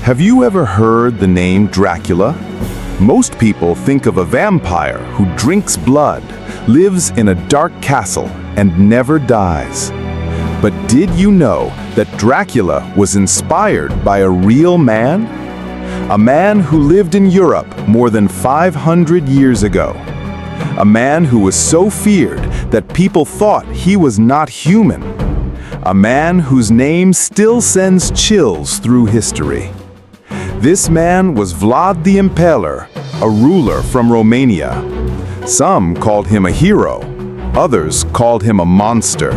Have you ever heard the name Dracula? Most people think of a vampire who drinks blood, lives in a dark castle, and never dies. But did you know that Dracula was inspired by a real man? A man who lived in Europe more than 500 years ago. A man who was so feared that people thought he was not human. A man whose name still sends chills through history. This man was Vlad the Impaler, a ruler from Romania. Some called him a hero, others called him a monster,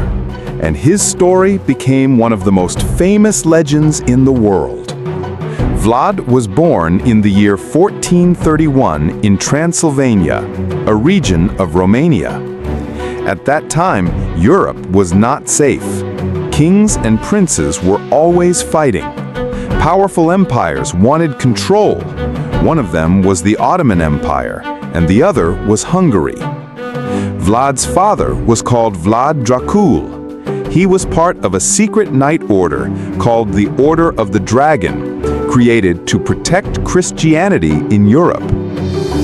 and his story became one of the most famous legends in the world. Vlad was born in the year 1431 in Transylvania, a region of Romania. At that time, Europe was not safe. Kings and princes were always fighting. Powerful empires wanted control. One of them was the Ottoman Empire, and the other was Hungary. Vlad's father was called Vlad Dracula. He was part of a secret knight order called the Order of the Dragon, created to protect Christianity in Europe.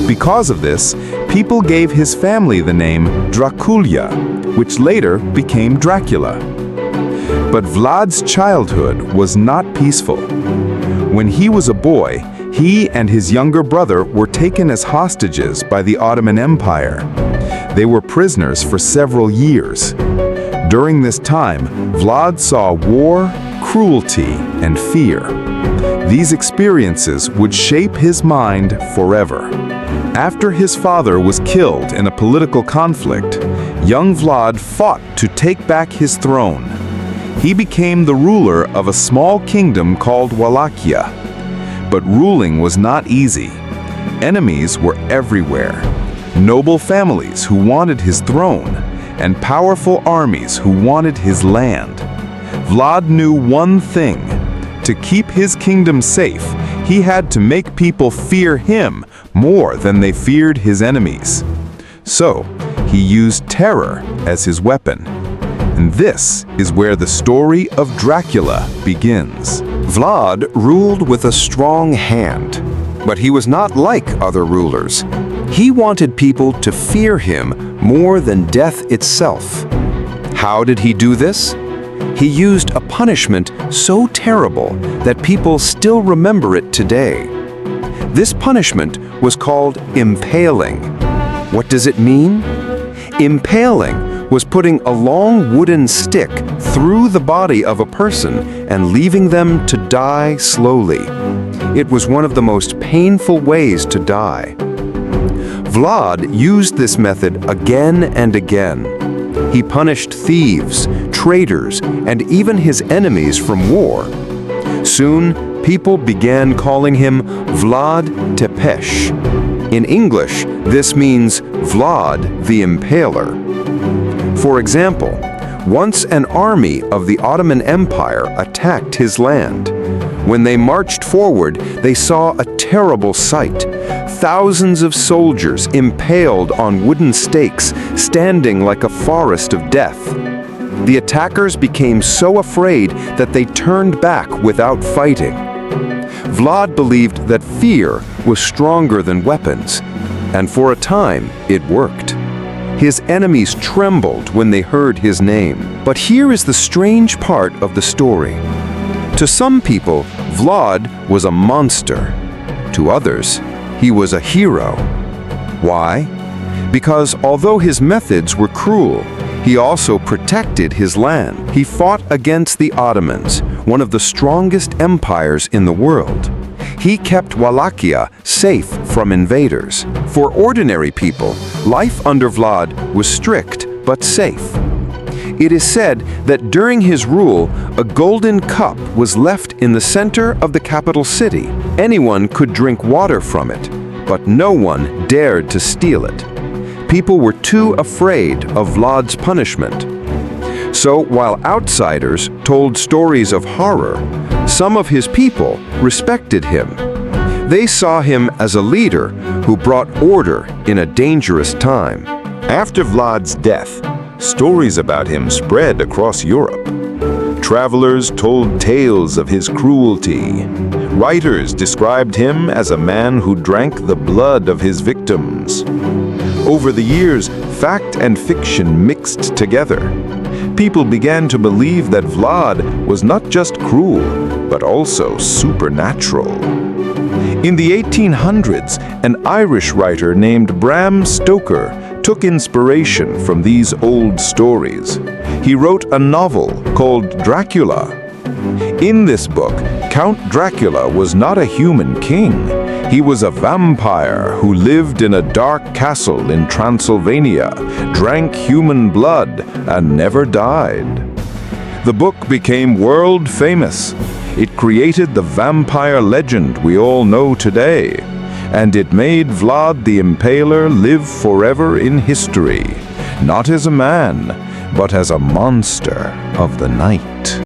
Because of this, people gave his family the name Dracula, which later became Dracula. But Vlad's childhood was not peaceful. When he was a boy, he and his younger brother were taken as hostages by the Ottoman Empire. They were prisoners for several years. During this time, Vlad saw war, cruelty, and fear. These experiences would shape his mind forever. After his father was killed in a political conflict, young Vlad fought to take back his throne. He became the ruler of a small kingdom called Wallachia. But ruling was not easy. Enemies were everywhere. Noble families who wanted his throne, and powerful armies who wanted his land. Vlad knew one thing. To keep his kingdom safe, he had to make people fear him more than they feared his enemies. So, he used terror as his weapon. And this is where the story of Dracula begins. Vlad ruled with a strong hand, but he was not like other rulers. He wanted people to fear him more than death itself. How did he do this? He used a punishment so terrible that people still remember it today. This punishment was called impaling. What does it mean? Impaling was putting a long wooden stick through the body of a person and leaving them to die slowly. It was one of the most painful ways to die. Vlad used this method again and again. He punished thieves, traitors, and even his enemies from war. Soon, people began calling him Vlad Tepesh. In English, this means Vlad the Impaler. For example, once an army of the Ottoman Empire attacked his land. When they marched forward, they saw a terrible sight. Thousands of soldiers impaled on wooden stakes, standing like a forest of death. The attackers became so afraid that they turned back without fighting. Vlad believed that fear was stronger than weapons, and for a time it worked. His enemies trembled when they heard his name. But here is the strange part of the story. To some people, Vlad was a monster. To others, he was a hero. Why? Because although his methods were cruel, he also protected his land. He fought against the Ottomans, one of the strongest empires in the world. He kept Wallachia safe from invaders. For ordinary people, life under Vlad was strict but safe. It is said that during his rule, a golden cup was left in the center of the capital city. Anyone could drink water from it, but no one dared to steal it. People were too afraid of Vlad's punishment. So while outsiders told stories of horror, some of his people respected him. They saw him as a leader who brought order in a dangerous time. After Vlad's death, stories about him spread across Europe. Travelers told tales of his cruelty. Writers described him as a man who drank the blood of his victims. Over the years, fact and fiction mixed together. People began to believe that Vlad was not just cruel, but also supernatural. In the 1800s, an Irish writer named Bram Stoker took inspiration from these old stories. He wrote a novel called Dracula. In this book, Count Dracula was not a human king. He was a vampire who lived in a dark castle in Transylvania, drank human blood, and never died. The book became world famous. It created the vampire legend we all know today, and it made Vlad the Impaler live forever in history, not as a man, but as a monster of the night.